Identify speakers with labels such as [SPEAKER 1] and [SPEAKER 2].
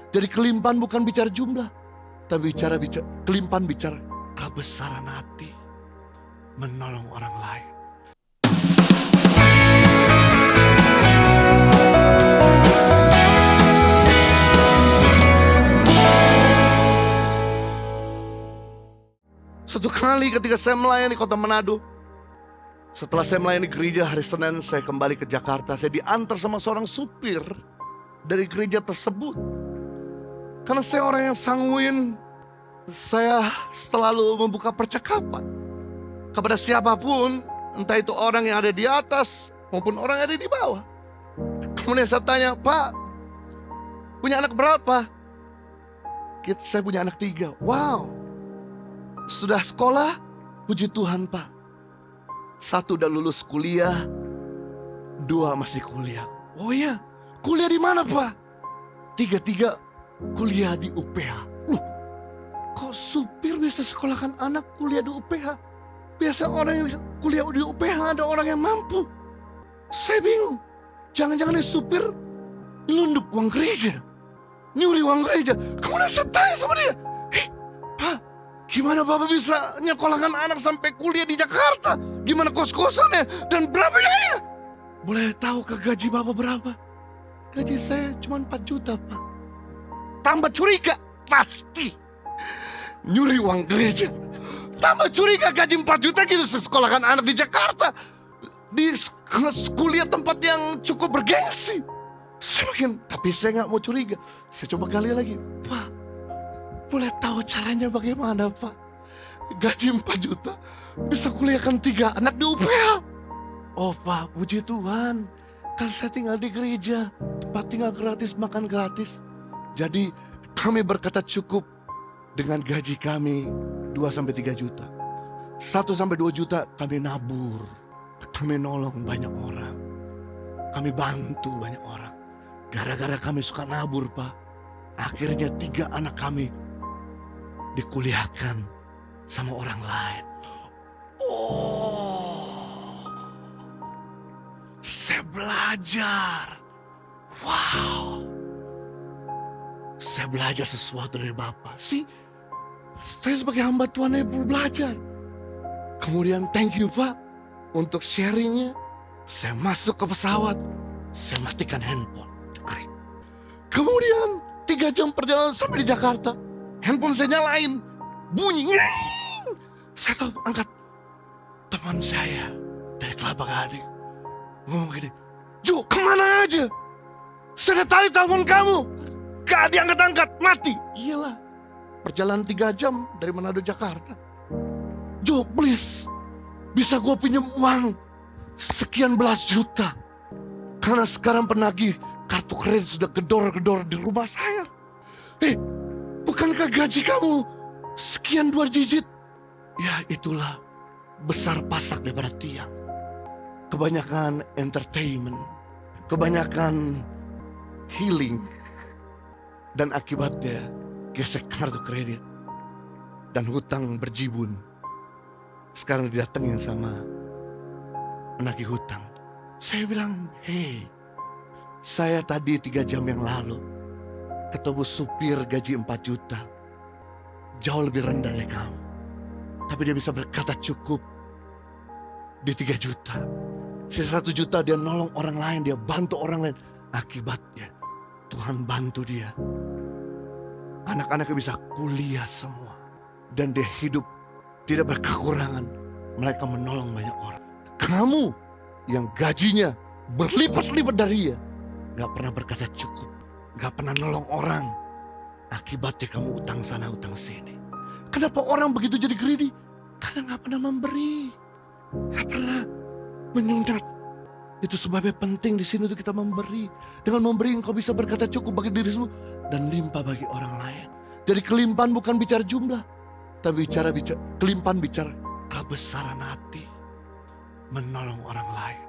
[SPEAKER 1] Jadi kelimpahan bukan bicara jumlah, tapi kelimpahan bicara kebesaran hati, menolong orang lain. Satu kali ketika saya melayani kota Manado, setelah saya melayani gereja hari Senin, saya kembali ke Jakarta. Saya diantar sama seorang supir dari gereja tersebut. Karena saya orang yang sanguin, saya selalu membuka percakapan kepada siapapun, entah itu orang yang ada di atas maupun orang yang ada di bawah. Kemudian saya tanya, "Pak, punya anak berapa?" Saya punya anak 3. Wow, sudah sekolah? Puji Tuhan, Pak. 1 udah lulus kuliah, 2 masih kuliah. Oh iya, kuliah di mana, Pak? 3 kuliah di UPH. Kok supir bisa sekolahkan anak kuliah di UPH? Biasa orang yang kuliah di UPH ada orang yang mampu. Saya bingung. Jangan-jangan supir nyelundup uang gereja, nyuri uang gereja. Kemudian saya tanya sama dia, Pak, gimana Bapak bisa nyekolahkan anak sampai kuliah di Jakarta? Gimana kos-kosannya? Dan berapa biayanya? Boleh tahu ke gaji Bapak berapa? Gaji saya cuma 4 juta, Pak. Tambah curiga, pasti nyuri uang gereja. Tambah curiga gaji 4 juta gitu sekolahkan anak di Jakarta, di kuliah tempat yang cukup bergengsi. Tapi saya nggak mau curiga. Saya coba kali lagi, Pak, boleh tahu caranya bagaimana, Pak? Gaji 4 juta bisa kuliahkan 3 anak di UPH. Oh Pak, puji Tuhan, kan saya tinggal di gereja, tempat tinggal gratis, makan gratis. Jadi kami berkata cukup dengan gaji kami 2-3 juta. 1-2 juta kami nabur. Kami nolong banyak orang. Kami bantu banyak orang. Gara-gara kami suka nabur, Pak, akhirnya 3 anak kami dikuliahkan sama orang lain. Oh, saya belajar. Wow, saya belajar sesuatu dari Bapak. Saya sebagai hamba Tuhan yang perlu belajar. Kemudian thank you, Pak, untuk sharingnya. Saya masuk ke pesawat, saya matikan handphone. Kemudian 3 jam perjalanan sampai di Jakarta, handphone saya nyalain, bunyi. Saya tahu angkat. Teman saya dari Kelapa Gading ngomong gini, "Jo, kemana aja? Saya udah tarik telepon kamu, gak diangkat-angkat, mati." Iyalah, perjalanan 3 jam dari Manado Jakarta. "Jo, please, bisa gue pinjam uang sekian belas juta? Karena sekarang penagih kartu kredit sudah gedor-gedor di rumah saya." Bukankah gaji kamu sekian 2 digit? Ya itulah, besar pasak daripada tiang. Kebanyakan entertainment, kebanyakan healing, dan akibatnya gesek kartu kredit dan hutang berjibun. Sekarang didatengin sama penagih hutang. Saya bilang, saya tadi 3 jam yang lalu ketemu supir gaji 4 juta. Jauh lebih rendah dari kamu. Tapi dia bisa berkata cukup di 3 juta. Sisa 1 juta dia nolong orang lain, dia bantu orang lain. Akibatnya Tuhan bantu dia. Anak-anaknya bisa kuliah semua. Dan dia hidup tidak berkekurangan. Mereka menolong banyak orang. Kamu yang gajinya berlipat-lipat dari dia, gak pernah berkata cukup, gak pernah nolong orang. Akibatnya kamu utang sana utang sini. Kenapa orang begitu jadi greedy? Karena gak pernah memberi, gak pernah menyunat. Itu sebabnya penting di sini untuk kita memberi. Dengan memberi engkau bisa berkata cukup bagi diri sendiri dan limpah bagi orang lain. Jadi kelimpahan bukan bicara jumlah, tapi kelimpahan bicara kebesaran hati, menolong orang lain.